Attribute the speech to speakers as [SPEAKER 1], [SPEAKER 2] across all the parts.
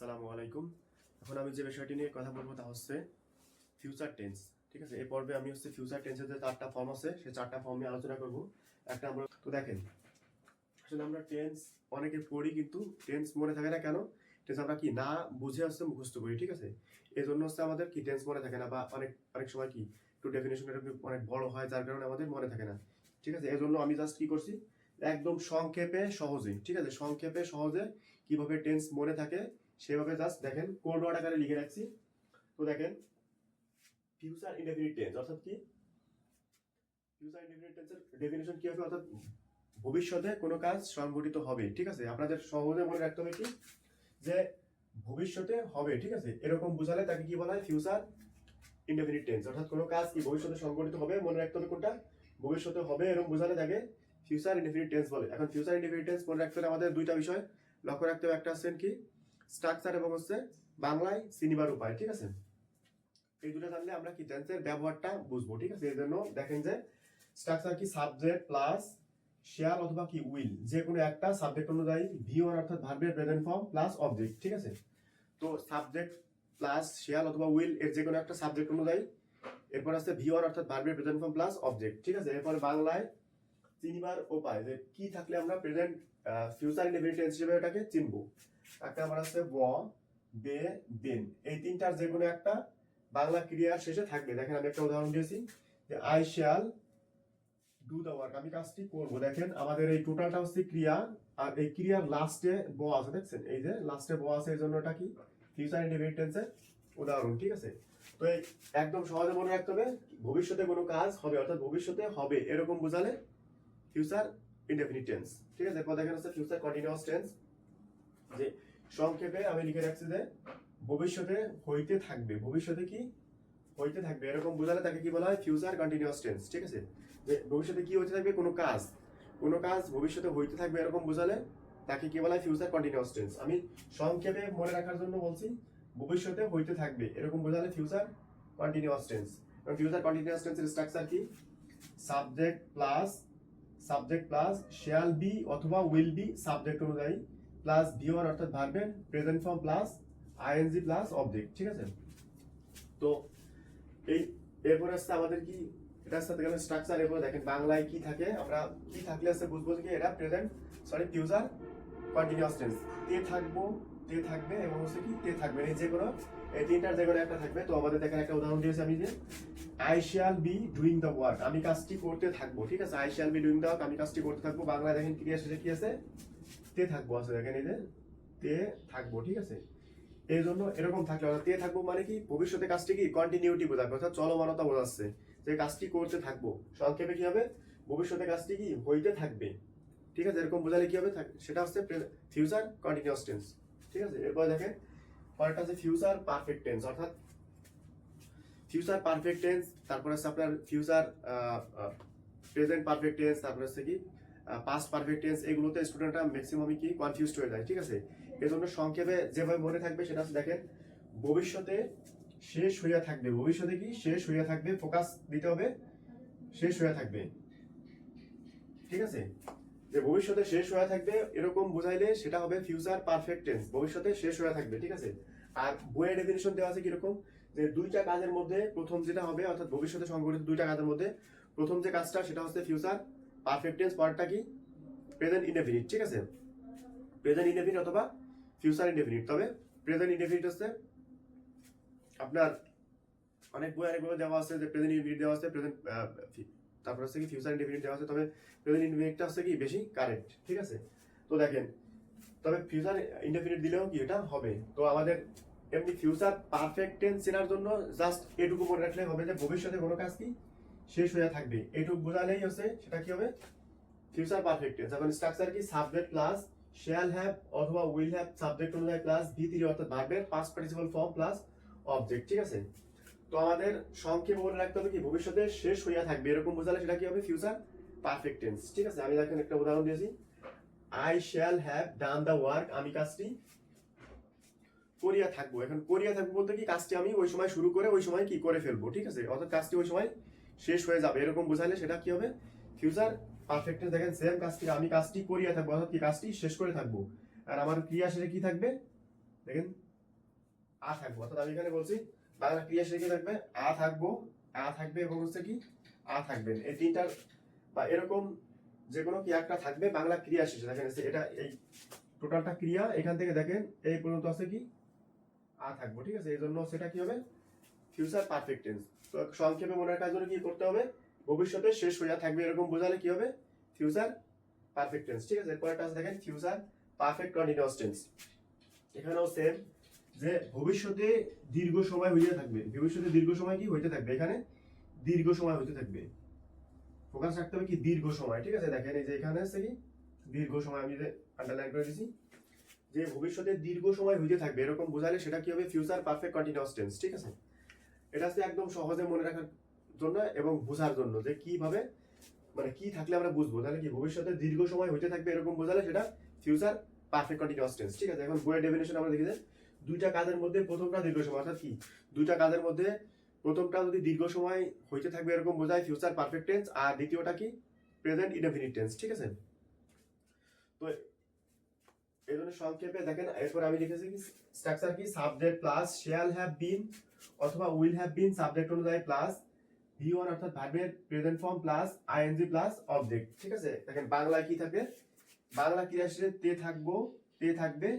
[SPEAKER 1] আসসালামু আলাইকুম। এখন আমি যে বিষয়টি নিয়ে কথা বলবো তা হচ্ছে ফিউচার টেন্স। ঠিক আছে, এই পর্বে আমি ফিউচার টেন্সের যে চারটা ফর্ম আছে সেই চারটা ফর্ম নিয়ে আলোচনা করব। একটা আমরা তো দেখেন, আসলে আমরা টেন্স অনেকে পড়ি কিন্তু টেন্স মনে থাকে না কেন? টেন্স আমরা কি না বুঝে মুখস্থ করি। ঠিক আছে, এই জন্য আমাদের কি টেন্স মনে থাকে না, বা অনেক অনেক সময় কি একটু ডেফিনেশন অনেক বড় হয়, যার কারণে আমাদের মনে থাকে না। ঠিক আছে, এই জন্য আমি জাস্ট কি করছি, একদম সংক্ষেপে সহজে, ঠিক আছে, সংক্ষেপে সহজে কিভাবে টেন্স মনে থাকে সেভাবে জাস্ট দেখেন কোড ওয়ার্ড আকারে লিখে রাখছি। তো দেখেন, ফিউচার ইনডেফিনিট টেন্স অর্থাৎ কি, ফিউচার ইনডেফিনিট টেন্সের ডেফিনেশন কি হবে, অর্থাৎ ভবিষ্যতে কোনো কাজ সংঘটিত হবে। ঠিক আছে, আপনাদের সহজে মনে রাখতে হবে কি, যে ভবিষ্যতে হবে। ঠিক আছে, এরকম বোঝালে তাকে কি বলা হয়, ফিউচার ইনডেফিনিট টেন্স। অর্থাৎ কোনো কাজ কি ভবিষ্যতে সংঘটিত হবে, মনে রাখতে হবে কোনটা, ভবিষ্যতে হবে, এরকম বোঝালে তাকে ফিউচার ইনডেফিনিট টেন্স বলে। এখন ফিউচার ইনডেফিনিট টেন্স মনে রাখতে হলে আমাদের দুইটা বিষয় লক্ষ্য রাখতে হবে। একটা হচ্ছে কি স্ট্রাকচার, এবং বাংলায় চিনিবার উপায়। ঠিক আছে, এই দুটো জানলে আমরা কি টেন্সের ব্যবহারটা বুঝবো। ঠিক আছে, এই জন্য দেখেন যে স্ট্রাকচার কি সাবজেক্ট প্লাস শেয়ার অথবা কি উইল, যে কোনো একটা সাবজেক্ট অনুযায়ী ভি1 অর্থাৎ ভার্বের প্রেজেন্ট ফর্ম প্লাস অবজেক্ট। ঠিক আছে, তো সাবজেক্ট প্লাস শেয়ার অথবা উইল এর যে কোনো একটা সাবজেক্ট অনুযায়ী, এরপর আছে ভি1 অর্থাৎ ভার্বের প্রেজেন্ট ফর্ম প্লাস অবজেক্ট। ঠিক আছে, এরপর বাংলায় চিনিবার উপায়, যে কি থাকলে আমরা প্রেজেন্ট ফিউচার ইনডেফিনিট টেন্স হিসেবে এটাকে চিনবো। একটা আমার আছে ব, বে, বিন, এই তিনটার যে কোনো একটা বাংলা ক্রিয়ার শেষে থাকবে। দেখেন আমি একটা উদাহরণ দিয়েছি, যে I shall do the work, আমি কাজটি করবো। দেখেন আমাদের এই টোটালটা হচ্ছে ক্রিয়া, আর এই ক্রিয়ার লাস্টে ব আছে, দেখছেন এই যে লাস্টে ব আছে, এই জন্য এটা কি ফিউচার ইনডেফিনিট টেন্সের উদাহরণ। ঠিক আছে, তো এই একদম সহজে মনে রাখতে হবে, ভবিষ্যতে কোনো কাজ হবে অর্থাৎ ভবিষ্যতে হবে এরকম বোঝালে ফিউচার ইনডেফিনিট টেন্স। ঠিক আছে, এরপর দেখেন হচ্ছে ফিউচার কন্টিনিউয়াস টেন্স, যে সংক্ষেপে আমি লিখে রাখছি যে ভবিষ্যতে হইতে থাকবে, ভবিষ্যতে কি হইতে থাকবে এরকম বোঝালে তাকে কি বলা হয়, ফিউচার কন্টিনিউয়াস টেন্স। ঠিক আছে, যে ভবিষ্যতে কি হইতে থাকবে, কোনো কাজ, কোনো কাজ ভবিষ্যতে হইতে থাকবে এরকম বোঝালে তাকে কি বলা হয়, ফিউচার কন্টিনিউয়াস টেন্স। আমি সংক্ষেপে মনে রাখার জন্য বলছি, ভবিষ্যতে হইতে থাকবে এরকম বোঝালে ফিউচার কন্টিনিউয়াস টেন্স। এবং ফিউচার কন্টিনিউয়াস টেন্সের স্ট্রাকচার কি, সাবজেক্ট প্লাস শ্যাল বি অথবা উইল বি সাবজেক্ট অনুযায়ী প্লাস ভি1 অর্থাৎ ভার্বের present form plus ING plus object. ঠিক আছে, তো এই এরপর আসছে আমাদের কি, এটার সাথে গেলে স্ট্রাকচার। এরপর দেখেন বাংলায় কি থাকে, আমরা কি থাকলে বুঝবো যে এটা প্রেজেন্ট ফিউচার কন্টিনিউয়াস টেন্স। তে থাকবো, তে থাকবে, এবং কি তে থাকবে, এই যে কোনো এই তিনটার যে কোনো একটা থাকবে। তো আমাদের দেখেন একটা উদাহরণ দিয়েছি আমি, যে I shall be doing the work, আমি কাজটি করতে থাকবো। ঠিক আছে, I shall be doing the work, আমি কাজটি করতে থাকবো। বাংলায় দেখেন ক্রিয়া শেষে কি আছে, তে থাকবো আছে, দেখেন এই যে তে থাকবো। ঠিক আছে, এই জন্য এরকম থাকলে তে থাকবো মানে কি ভবিষ্যতে কাজটি কি কন্টিনিউটি বোঝাবে, অর্থাৎ চলমানতা বোঝাচ্ছে, যে কাজটি করতে থাকবো। সংক্ষেপে কি হবে, ভবিষ্যতে কাজটি কি হইতে থাকবে। ঠিক আছে, এরকম বোঝালে কি হবে, সেটা হচ্ছে ফিউচার কন্টিনিউয়াস টেন্স। ঠিক আছে, এরপর দেখেন পরেরটা হচ্ছে ফিউচার পারফেক্ট টেন্স, অর্থাৎ ফিউচার পারফেক্ট টেন্স, তারপর হচ্ছে আপনার ফিউচার প্রেজেন্ট পারফেক্ট টেন্স, তারপর হচ্ছে কি পাস্ট পারফেক্ট টেন্স। এগুলোতে স্টুডেন্টরা ম্যাক্সিমামই কি কনফিউজড হয়ে যায়। ঠিক আছে, এই জন্য সংক্ষেপে যেভাবে মনে থাকবে সেটা হচ্ছে দেখেন, ভবিষ্যতে শেষ হইয়া থাকবে, ভবিষ্যতে কি শেষ হইয়া থাকবে, ফোকাস দিতে হবে, শেষ হইয়া থাকবে। ঠিক আছে, যে ভবিষ্যতে শেষ হয়ে থাকবে এরকম বুঝাইলে সেটা হবে ফিউচার পারফেক্ট টেন্স, ভবিষ্যতে শেষ হয়ে থাকবে। ঠিক আছে, আর বইয়ের ডেফিনিশন দেওয়া আছে কিরকম, যে দুইটা কাজের মধ্যে প্রথম যেটা হবে, অর্থাৎ ভবিষ্যতে সংঘটিত দুইটা কাজের মধ্যে প্রথম যে কাজটা সেটা হচ্ছে ফিউচার পারফেক্ট টেন্স, পরেরটা কি প্রেজেন্ট ইনডেফিনিট। ঠিক আছে, প্রেজেন্ট ইনডেফিনিট অথবা ফিউচার ইনডেফিনিট। তবে প্রেজেন্ট ইনডেফিনিট হচ্ছে আপনার অনেক বই দেওয়া আছে, যে প্রেজেন্ট ইনডেফিনিট দেওয়া আছে, প্রেজেন্ট তারপর হচ্ছে কি ফিউচার ইনডেফিনিট দেওয়া আছে, তবে প্রেজেন্ট ইনডেফিনিটটা হচ্ছে কি বেশি কারেক্ট। ঠিক আছে, তো দেখেন, তবে ফিউচার ইনডেফিনিট দিলেও কি এটা হবে। তো আমাদের এমনি ফিউচার পারফেক্ট টেন্স চেনার জন্য জাস্ট এটুকু মনে রাখলে হবে, যে ভবিষ্যতে কোনো কাজ কি শেষ হয়ে থাকবে, এটুকু বোঝালেই হচ্ছে সেটা কি হবে, ফিউচার পারফেক্ট টেন্স। এখন স্ট্রাকচার কি সাবজেক্ট প্লাস শ্যাল হ্যাভ অথবা উইল হ্যাভ সাবজেক্ট অনুযায়ী প্লাস ভি3 অর্থাৎ ভার্বের past participle form plus object. ঠিক আছে, তো আমাদের সংক্ষেপে মনে রাখতে হবে কি ভবিষ্যতে শেষ হইয়া থাকবে এরকম বোঝালে সেটা কি হবে, ফিউচার পারফেক্ট টেন্স। ঠিক আছে, আমি দেখেন একটা উদাহরণ দিয়েছি, I shall have done the work, আমি কাজটি করিয়া থাকবো। এখন করিয়া থাকবো বলতে কি কাজটি আমি ওই সময় শুরু করে ওই সময় কি করে ফেলবো। ঠিক আছে, অর্থাৎ কাজটি ওই সময় শেষ হয়ে যাবে এরকম বোঝালে সেটা কি হবে, ফিউচার পারফেক্ট টেন্স। দেখেন সেম কাজটি আমি কাজটি করিয়া থাকবো, অর্থাৎ কি কাজটি শেষ করে থাকবো, আর আমার ক্রিয়া শেষে কি থাকবে, দেখেন আ থাকবো, অর্থাৎ আমি এখানে বলছি বাংলা ক্রিয়াশীল কি থাকবে, আ থাকবে এবং হচ্ছে কি আ থাকবেন, এই তিনটার বা এরকম যে কোনো কি একটা থাকবে বাংলা ক্রিয়া শেষে। দেখেন এটা এই টোটালটা ক্রিয়া, এখান থেকে দেখেন এই পর্যন্ত আছে কি আ থাকবো, ঠিক আছে। এই জন্য সেটা কি হবে ফিউচার পারফেক্ট টেন্স। তো সংক্ষেপে মনে রাখার জন্য কি করতে হবে, ভবিষ্যতে শেষ হইয়া থাকবে এরকম বোঝালে কি হবে ফিউচার পারফেক্ট টেন্স, ঠিক আছে। এরপরটা আছে দেখেন ফিউচার পারফেক্ট কন্টিনিউয়াস টেন্স। এখানেও সেম, যে ভবিষ্যতে দীর্ঘ সময় হইয়া থাকবে, ভবিষ্যতে দীর্ঘ সময় কি হইতে থাকবে, এখানে দীর্ঘ সময় হইতে থাকবে, ফোকাস রাখতে হবে কি দীর্ঘ সময়, ঠিক আছে। দেখেন এই যে এখানে আছে কি দীর্ঘ সময়, আমি যে আন্ডারলাইন করে দিছি, যে ভবিষ্যতে দীর্ঘ সময় হইতে থাকবে এরকম বোঝালে সেটা কি হবে ফিউচার পারফেক্ট কন্টিনিউয়াস টেন্স, ঠিক আছে। এটা হচ্ছে একদম সহজে মনে রাখার জন্য এবং বোঝার জন্য যে কিভাবে মানে কি থাকলে আমরা বুঝবো, তাহলে কি ভবিষ্যতে দীর্ঘ সময় হইতে থাকবে এরকম বোঝালে সেটা ফিউচার পারফেক্ট কন্টিনিউয়াস টেন্স, ঠিক আছে। এখন বইয়ের ডেফিনেশন আমরা দেখি যে দুইটা কাজের মধ্যে প্রথমটা দীর্ঘ সময়, অর্থাৎ কি দুইটা কাজের মধ্যে প্রথমটা যদি দীর্ঘ সময় হইতে থাকবে এরকম বোঝায় ফিউচার পারফেক্ট টেন্স, আর দ্বিতীয়টা কি প্রেজেন্ট ইনডেফিনিট টেন্স, ঠিক আছে। তো এই জন্য সংক্ষেপে দেখেন এরপর আমি লিখেছি কি স্ট্রাকচার কি subject plus shall have been অথবা উইল হ্যাভ বিন সাবজেক্ট অনুযায়ী প্লাস V1 অর্থাৎ ভার্বের present form plus ING plus object, ঠিক আছে। দেখেন বাংলায় কি থাকে, বাংলা ক্রিয়াশীলে তে থাকবো, তে থাকবে,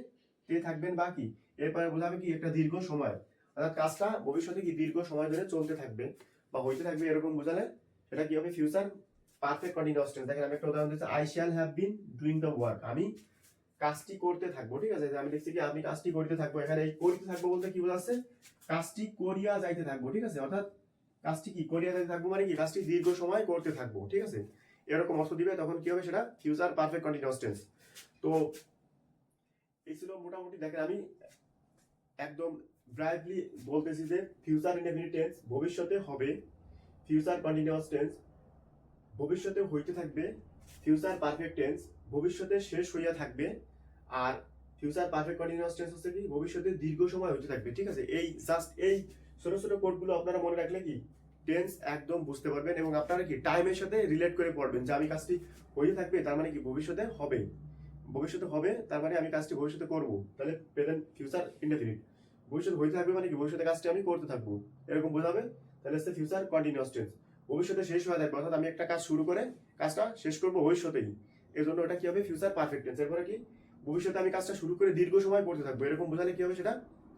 [SPEAKER 1] তে থাকবেন বা কি, এরপরে বোঝাবে কি একটা দীর্ঘ সময়, অর্থাৎ কাজটা ভবিষ্যতে কি দীর্ঘ সময় ধরে চলতে থাকবে বা হইতে থাকবে এরকম বোঝালে সেটা কি হবে ফিউচার পারফেক্ট কন্টিনিউয়াস টেন্স। দেখেন আমি একটা উদাহরণ দিচ্ছি, I shall have been doing the work, আমি কাজটি করতে থাকবো, ঠিক আছে। আমি লিখছি কি আমি কাজটি করতে থাকবো, এখানে এই করতে থাকবো বলতে কি বোঝাচ্ছে কাজটি করিয়া যাইতে থাকবো, ঠিক আছে। অর্থাৎ কাজটি কি করিয়া যাইতে থাকবো মানে কি কাজটি দীর্ঘ সময় করতে থাকবো, ঠিক আছে, এরকম অর্থ দিবে, তখন কি হবে সেটা ফিউচার পারফেক্ট কন্টিনিউয়াস টেন্স। তো এই ছিল মোটামুটি, দেখেন আমি একদম ব্রাইটলি বলতেছি যে ফিউচার ইনডেফিনিট টেন্স ভবিষ্যতে হবে, ফিউচার কন্টিনিউয়াস টেন্স ভবিষ্যতে হইতে থাকবে, ফিউচার পারফেক্ট টেন্স ভবিষ্যতে শেষ হইয়া থাকবে, আর ফিউচার পারফেক্ট কন্টিনিউয়াস টেন্স হচ্ছে কি ভবিষ্যতে দীর্ঘ সময় হইতে থাকবে, ঠিক আছে। এই জাস্ট এই ছোট ছোট কোডগুলো আপনারা মনে রাখলে কি টেন্স একদম বুঝতে পারবেন এবং আপনারা কি টাইমের সাথে রিলেট করে পড়বেন যে আমি কাজটি হইতে থাকবে তার মানে কি ভবিষ্যতে হবে, ভবিষ্যতে হবে তার মানে আমি কাজটি ভবিষ্যতে করব, তাহলে প্রেজেন্ট ফিউচার ইনডেফিনিট, ভবিষ্যতে হইতে থাকবে মানে কি ভবিষ্যতে কাজটি আমি করতে থাকবো এরকম বোঝাবে, তাহলে হচ্ছে ফিউচার কন্টিনিউয়াস টেন্স। ভবিষ্যতে শেষ হয়ে থাকবে অর্থাৎ আমি একটা কাজ শুরু করে কাজটা শেষ করবো ভবিষ্যতেই, এর জন্য এটা কি হবে ফিউচার পারফেক্ট টেন্স। এরপরে কি ভবিষ্যতে আমি কাজটা শুরু করে দীর্ঘ সময় করতে থাকবো এরকম বোঝালে কি হবে সেটা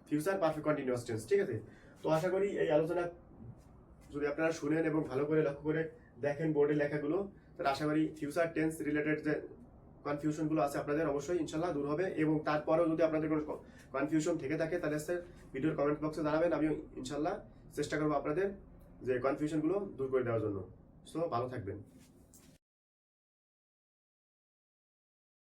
[SPEAKER 1] ফিউচার পারফেক্ট কন্টিনিউয়াস টেন্স, ঠিক আছে। তো আশা করি এই আলোচনা যদি আপনারা শুনেন এবং ভালো করে লক্ষ্য করে দেখেন বোর্ডের লেখাগুলো, তাহলে আশা করি ফিউচার টেন্স রিলেটেড যে কনফিউশনগুলো আছে আপনাদের অবশ্যই ইনশাল্লাহ দূর হবে, এবং তারপরেও যদি আপনাদের কোনো কনফিউশন থেকে থাকে তাহলে ভিডিওর কমেন্ট বক্সে জানাবেন, আমি ইনশাল্লাহ চেষ্টা করবো আপনাদের যে কনফিউশনগুলো দূর করে দেওয়ার জন্য। সো ভালো থাকবেন।